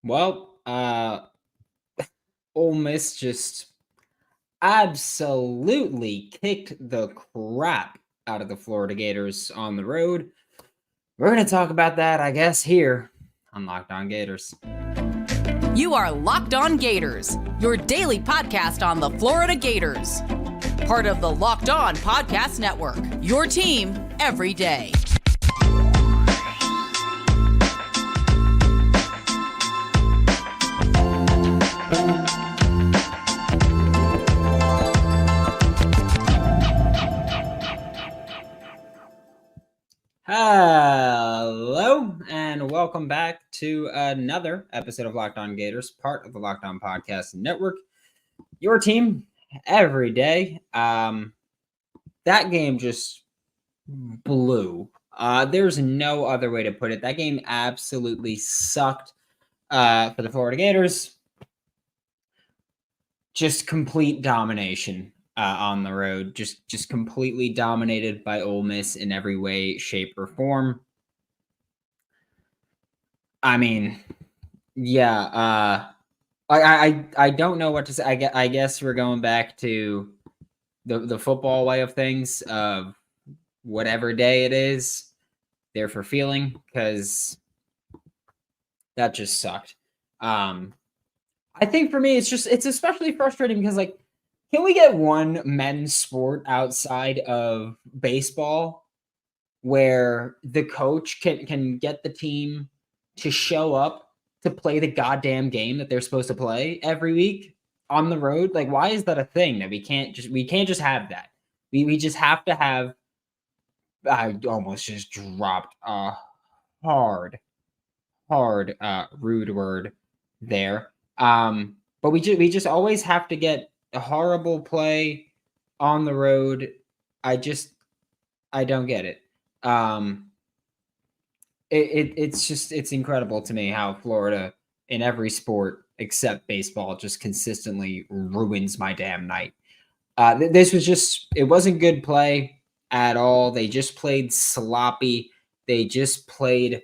Well, Ole Miss just absolutely kicked the crap out of the Florida Gators on the road. We're going to talk about that, I guess, here on Locked On Gators. You are Locked On Gators, your daily podcast on the Florida Gators. Part of the Locked On Podcast Network, your team every day. Hello, and welcome back to another episode of Locked On Gators, part of the Locked On Podcast Network, your team every day. That game just blew. There's no other way to put it. That game absolutely sucked for the Florida Gators. Just complete domination on the road. Just completely dominated by Ole Miss in every way, shape, or form. I mean, yeah. I don't know what to say. I guess we're going back to the football way of things of whatever day it is, they're for feeling, because that just sucked. I think for me, it's especially frustrating because, like, can we get one men's sport outside of baseball where the coach can get the team to show up to play the goddamn game that they're supposed to play every week on the road? Like, why is that a thing that we can't just have that? We just have to have. I almost just dropped a hard rude word there. But we just always have to get a horrible play on the road. I don't get it. It's incredible to me how Florida in every sport except baseball just consistently ruins my damn night. It wasn't good play at all. They just played sloppy. They just played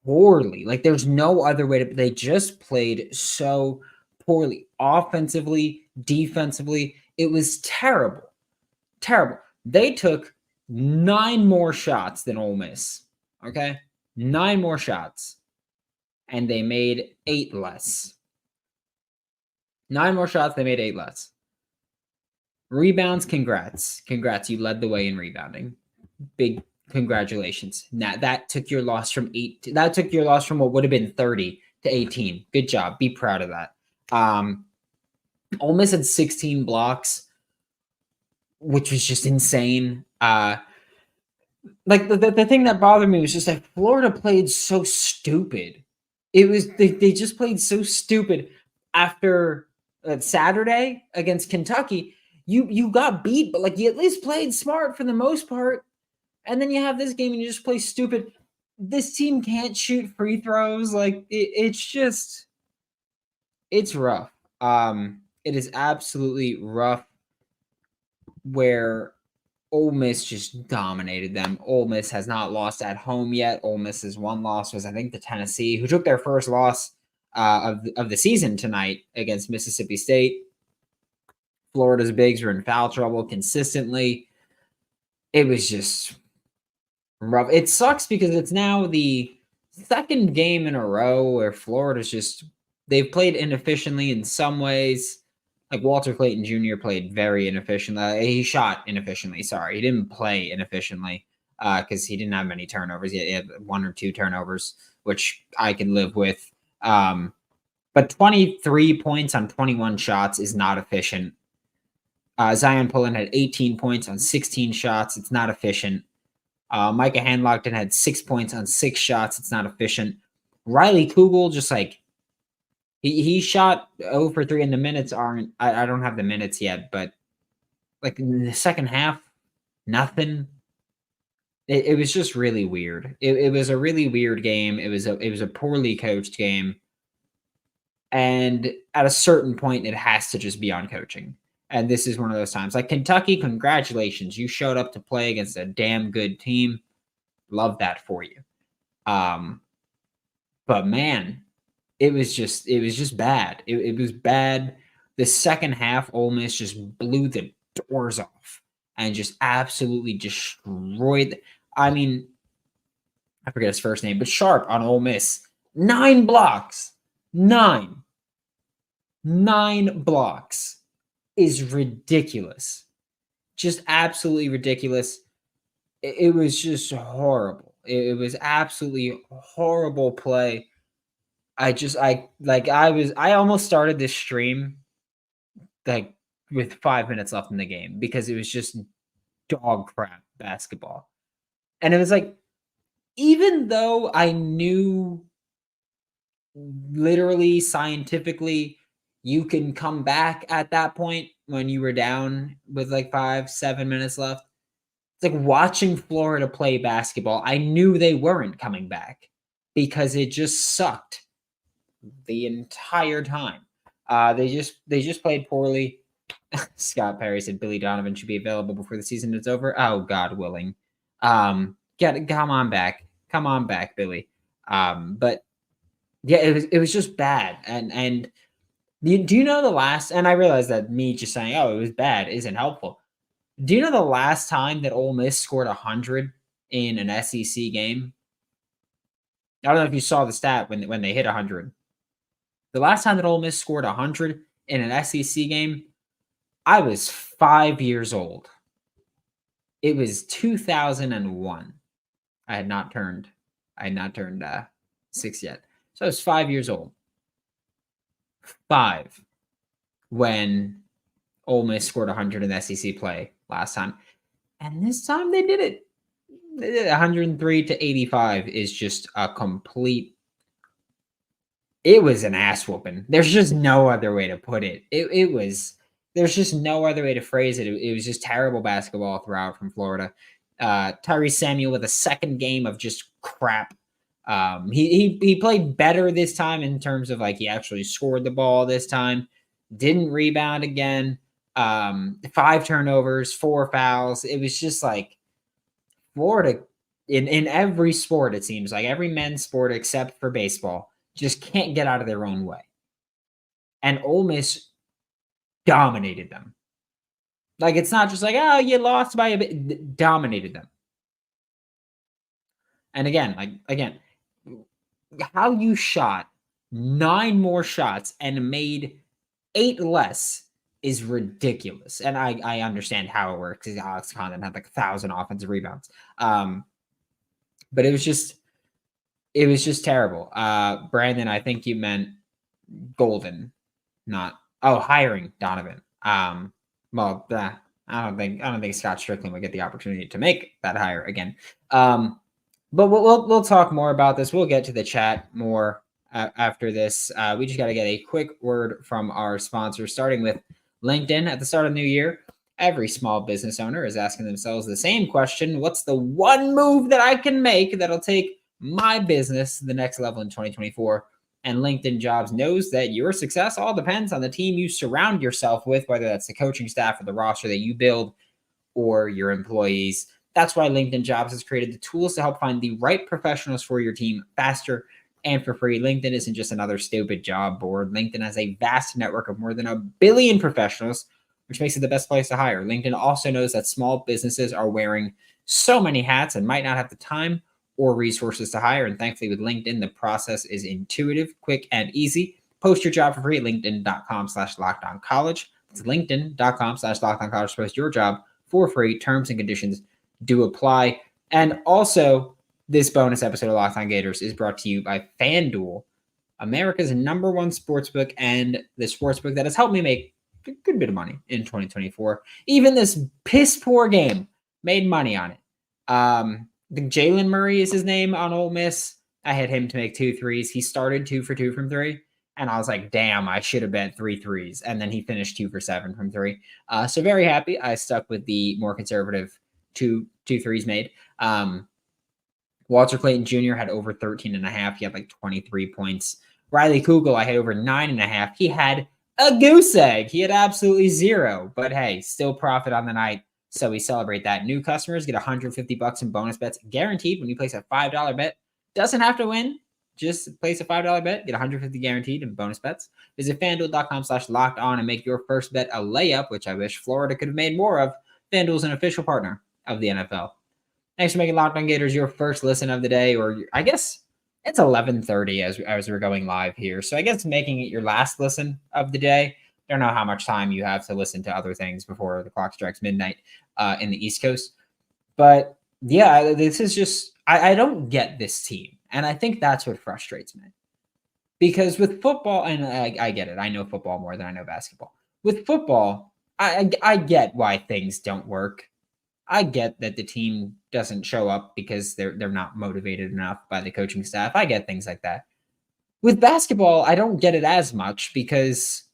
poorly. Like, there's no other way they just played so poorly. Offensively, defensively, it was terrible. Terrible. They took 9 more shots than Ole Miss. Okay? 9 more shots. And they made 8 less. 9 more shots, they made 8 less. Rebounds, congrats. Congrats, you led the way in rebounding. Big congratulations. Now that took your loss from what would have been 30 to 18. Good job. Be proud of that. Ole Miss had 16 blocks, which was just insane. Like the thing that bothered me was just that Florida played so stupid. They just played so stupid after Saturday against Kentucky. You got beat, but like you at least played smart for the most part. And then you have this game and you just play stupid. This team can't shoot free throws. Like it's rough. It is absolutely rough where Ole Miss just dominated them. Ole Miss has not lost at home yet. Ole Miss's one loss was, I think, to Tennessee, who took their first loss of the season tonight against Mississippi State. Florida's bigs were in foul trouble consistently. It was just rough. It sucks because it's now the second game in a row where Florida's they've played inefficiently in some ways. Like Walter Clayton Jr. played very inefficiently. He shot inefficiently. Sorry, he didn't play inefficiently because he didn't have many turnovers. He had 1 or 2 turnovers, which I can live with. But 23 points on 21 shots is not efficient. Zion Pullen had 18 points on 16 shots. It's not efficient. Micah Handlockton had 6 points on 6 shots. It's not efficient. Riley Kugel just like he shot 0 for 3, and the minutes aren't. I don't have the minutes yet, but like in the second half, nothing. It was just really weird. It was a really weird game. It was a poorly coached game, and at a certain point, it has to just be on coaching. And this is one of those times. Like Kentucky, congratulations. You showed up to play against a damn good team. Love that for you. But man, it was just bad. It was bad. The second half, Ole Miss just blew the doors off and just absolutely destroyed. I mean, I forget his first name, but Sharp on Ole Miss, 9 blocks, 9 blocks is ridiculous. Just absolutely ridiculous. It was just horrible. It was absolutely horrible play. I almost started this stream like with 5 minutes left in the game because it was just dog crap basketball. And it was like, even though I knew literally scientifically you can come back at that point when you were down with like 5-7 minutes left, it's like watching Florida play basketball. I knew they weren't coming back because it just sucked the entire time. They just played poorly. Scott Perry said Billy Donovan should be available before the season is over. Oh, God willing. Come on back, Billy. But yeah, it was just bad. And do you know the last? And I realize that me just saying, oh, it was bad isn't helpful. Do you know the last time that Ole Miss scored 100 in an SEC game? I don't know if you saw the stat when they hit 100. The last time that Ole Miss scored 100 in an SEC game, I was 5 years old. It was 2001. I had not turned 6 yet. So I was 5 years old. 5 when Ole Miss scored 100 in SEC play last time. And this time they did it. 103 to 85 is just a complete. It was an ass whooping. There's just no other way to put it. It was. There's just no other way to phrase it. It was just terrible basketball throughout from Florida. Tyrese Samuel with a second game of just crap. He played better this time in terms of like he actually scored the ball this time. Didn't rebound again. 5 turnovers, 4 fouls. It was just like Florida in every sport, it seems like every men's sport except for baseball just can't get out of their own way. And Ole Miss dominated them. Like, it's not just like, oh, you lost by a bit. Dominated them. And again, how you shot 9 more shots and made 8 less is ridiculous. And I understand how it works because Alex Condon had like 1,000 offensive rebounds. But it was just terrible. Brandon, I think you meant Golden, not hiring Donovan. I don't think Scott Strickland would get the opportunity to make that hire again. But we'll talk more about this. We'll get to the chat more after this. We just got to get a quick word from our sponsor, starting with LinkedIn. At the start of the new year, every small business owner is asking themselves the same question: what's the one move that I can make that'll take my business to the next level in 2024? And LinkedIn Jobs knows that your success all depends on the team you surround yourself with, whether that's the coaching staff or the roster that you build or your employees. That's why LinkedIn Jobs has created the tools to help find the right professionals for your team faster and for free. LinkedIn isn't just another stupid job board. LinkedIn has a vast network of more than 1 billion professionals, which makes it the best place to hire. LinkedIn also knows that small businesses are wearing so many hats and might not have the time or resources to hire. And thankfully with LinkedIn, the process is intuitive, quick, and easy. Post your job for free at linkedin.com/lockedoncollege. It's linkedin.com/lockedoncollege to post your job for free. Terms and conditions do apply. And also, this bonus episode of Locked On Gators is brought to you by FanDuel, America's #1 sportsbook, and the sportsbook that has helped me make a good bit of money in 2024. Even this piss poor game made money on it. The Jalen Murray is his name on Ole Miss. I had him to make 2 threes. He started 2 for 2 from 3. And I was like, damn, I should have bet 3 threes. And then he finished 2 for 7 from 3. So very happy. I stuck with the more conservative two threes made. Walter Clayton Jr. had over 13.5. He had like 23 points. Riley Kugel, I had over 9.5. He had a goose egg. He had absolutely 0. But hey, still profit on the night. So we celebrate that. New customers get $150 in bonus bets guaranteed when you place a $5 bet. Doesn't have to win, Just place a $5 bet, get 150 guaranteed in bonus bets. Visit FanDuel.com/locked on and make your first bet a layup, which I wish Florida could have made more of. FanDuel is an official partner of the NFL. Thanks for making Locked On Gators your first listen of the day, or I guess it's 11:30 as we're going live here. So I guess making it your last listen of the day. Don't know how much time you have to listen to other things before the clock strikes midnight in the East Coast. But yeah, this is just, I don't get this team. And I think that's what frustrates me. Because with football, and I get it, I know football more than I know basketball. With football, I get why things don't work. I get that the team doesn't show up because they're not motivated enough by the coaching staff. I get things like that. With basketball, I don't get it as much because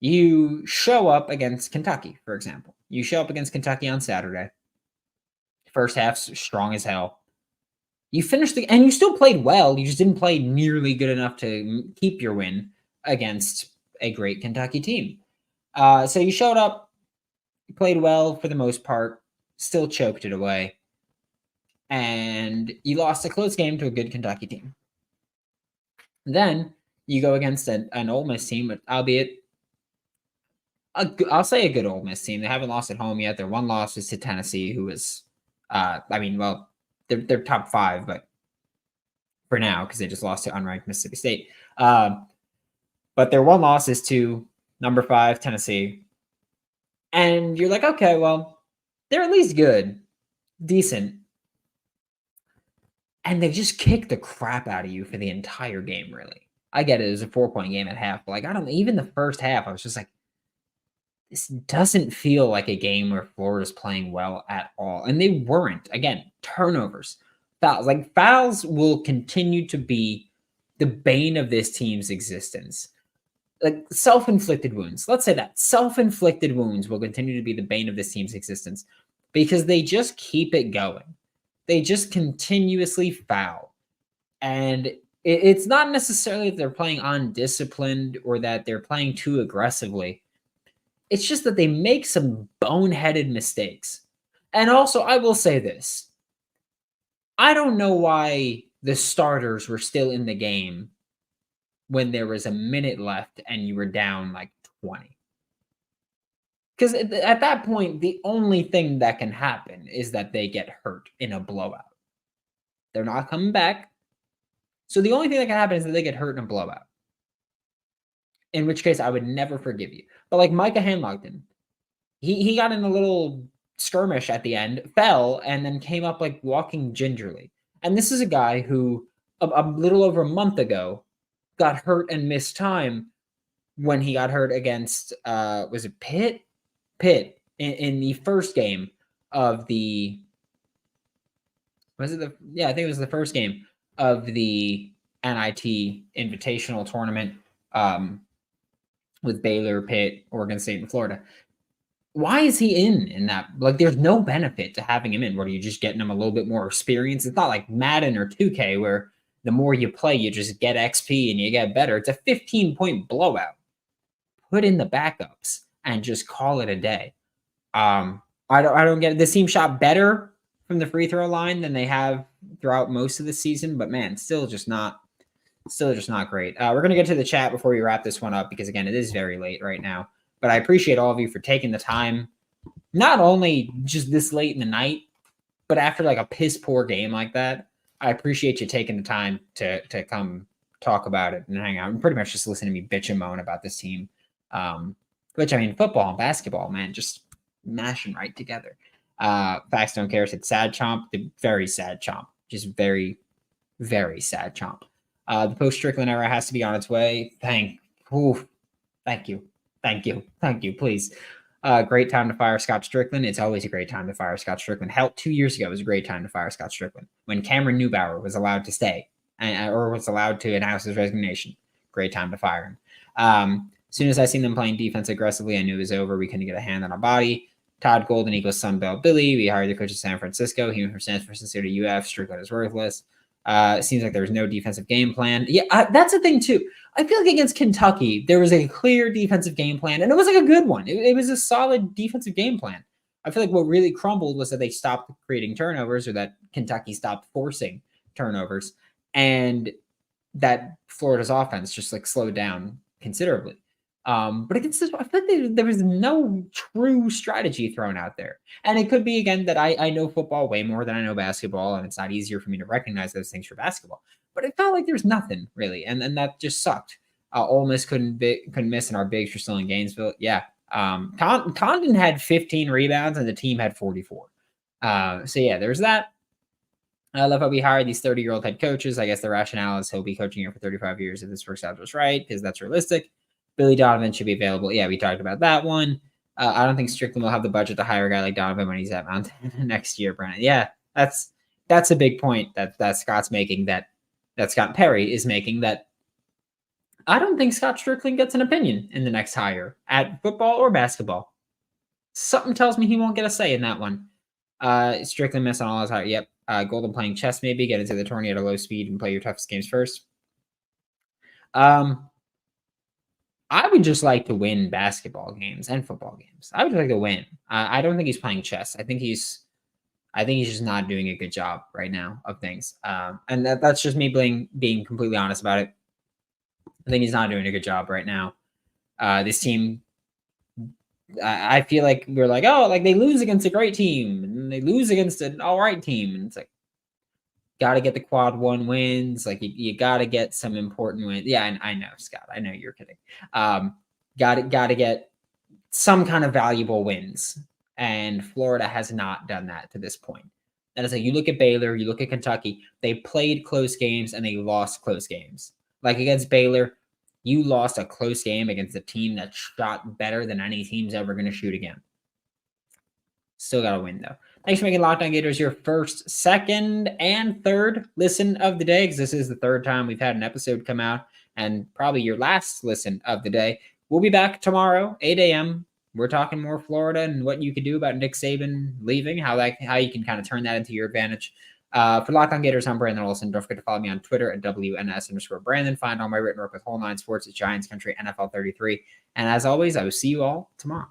you show up against Kentucky, for example. You show up against Kentucky on Saturday. First half's strong as hell. You finished and you still played well. You just didn't play nearly good enough to keep your win against a great Kentucky team. So you showed up, you played well for the most part, still choked it away, and you lost a close game to a good Kentucky team. Then you go against an Ole Miss team, albeit I'll say a good Ole Miss team. They haven't lost at home yet. Their one loss is to Tennessee, who is, they're top 5, but for now, because they just lost to unranked Mississippi State. But their one loss is to number 5 Tennessee. And you're like, okay, well, they're at least good, decent. And they just kicked the crap out of you for the entire game, really. I get it. It was a 4-point game at half. But even the first half, I was just like, this doesn't feel like a game where Florida's playing well at all. And they weren't. Again, turnovers, fouls. Fouls will continue to be the bane of this team's existence. Self-inflicted wounds. Let's say that. Self-inflicted wounds will continue to be the bane of this team's existence because they just keep it going. They just continuously foul. And it's not necessarily that they're playing undisciplined or that they're playing too aggressively. It's just that they make some boneheaded mistakes. And also, I will say this. I don't know why the starters were still in the game when there was a minute left and you were down 20. Because at that point, the only thing that can happen is that they get hurt in a blowout. They're not coming back. So the only thing that can happen is that they get hurt in a blowout. In which case, I would never forgive you. But Micah Hanlogden, he got in a little skirmish at the end, fell, and then came up walking gingerly. And this is a guy who a little over a month ago got hurt and missed time when he got hurt against, was it Pitt? Pitt in the first game of the, I think it was the first game of the NIT Invitational Tournament with Baylor, Pitt, Oregon State, and Florida. Why is he in that? There's no benefit to having him in. What are you just getting him a little bit more experience? It's not like Madden or 2K where the more you play, you just get XP and you get better. It's a 15-point blowout. Put in the backups and just call it a day. I don't get it. This team shot better from the free throw line than they have throughout most of the season, but man, still just not great. We're going to get to the chat before we wrap this one up because, again, it is very late right now. But I appreciate all of you for taking the time, not only just this late in the night, but after a piss poor game like that. I appreciate you taking the time to come talk about it and hang out and pretty much just listen to me bitch and moan about this team. Which, football and basketball, man, just mashing right together. Facts Don't Care said sad chomp, the very sad chomp, just very, very sad chomp. The post-Strickland era has to be on its way. Thank you, please. Great time to fire Scott Strickland. It's always a great time to fire Scott Strickland. Hell, 2 years ago was a great time to fire Scott Strickland when Cameron Neubauer was allowed to stay or was allowed to announce his resignation. Great time to fire him. As soon as I seen them playing defense aggressively, I knew it was over. We couldn't get a hand on our body. Todd Golden equals Sunbelt Billy. We hired the coach of San Francisco. He went from San Francisco to UF. Strickland is worthless. It seems like there was no defensive game plan. Yeah, that's the thing, too. I feel like against Kentucky, there was a clear defensive game plan, and it was a good one. It was a solid defensive game plan. I feel like what really crumbled was that they stopped creating turnovers or that Kentucky stopped forcing turnovers. and that Florida's offense just like slowed down considerably. But against this, I feel like there was no true strategy thrown out there. And it could be, again, that I know football way more than I know basketball, and it's not easier for me to recognize those things for basketball. But it felt like there's nothing really, and that just sucked. Ole Miss couldn't miss, and our bigs were still in Gainesville. Yeah, Condon had 15 rebounds, and the team had 44. So yeah, there's that. I love how we hired these 30-year-old head coaches. I guess the rationale is he'll be coaching here for 35 years if this works out just right, because that's realistic. Billy Donovan should be available. Yeah, we talked about that one. I don't think Strickland will have the budget to hire a guy like Donovan when he's at Mount next year, Brandon. Yeah, that's a big point that Scott's making, that Scott Perry is making, that I don't think Scott Strickland gets an opinion in the next hire at football or basketball. Something tells me he won't get a say in that one. Strickland missed on all his hire. Yep. Golden playing chess, maybe get into the tourney at a low speed and play your toughest games first. I would just like to win basketball games and football games. I would like to win. I don't think he's playing chess. I think he's just not doing a good job right now of things. And that's just me being completely honest about it. I think he's not doing a good job right now. This team, I feel like we're like, oh, like they lose against a great team and they lose against an all right team. And it's like, got to get the quad one wins. Like you got to get some important wins. Yeah, I know, Scott. I know you're kidding. Got to get some kind of valuable wins. And Florida has not done that to this point. And it's like, you look at Baylor, you look at Kentucky, they played close games and they lost close games. Like against Baylor, you lost a close game against a team that shot better than any team's ever going to shoot again. Still got to win, though. Thanks for making Locked On Gators your first, second, and third listen of the day, because this is the third time we've had an episode come out, and probably your last listen of the day. We'll be back tomorrow, 8 a.m. We're talking more Florida and what you could do about Nick Saban leaving, how you can kind of turn that into your advantage. For Locked On Gators, I'm Brandon Olsen. Don't forget to follow me on Twitter at WNS_Brandon. Find all my written work with Whole Nine Sports at Giants Country NFL 33. And as always, I will see you all tomorrow.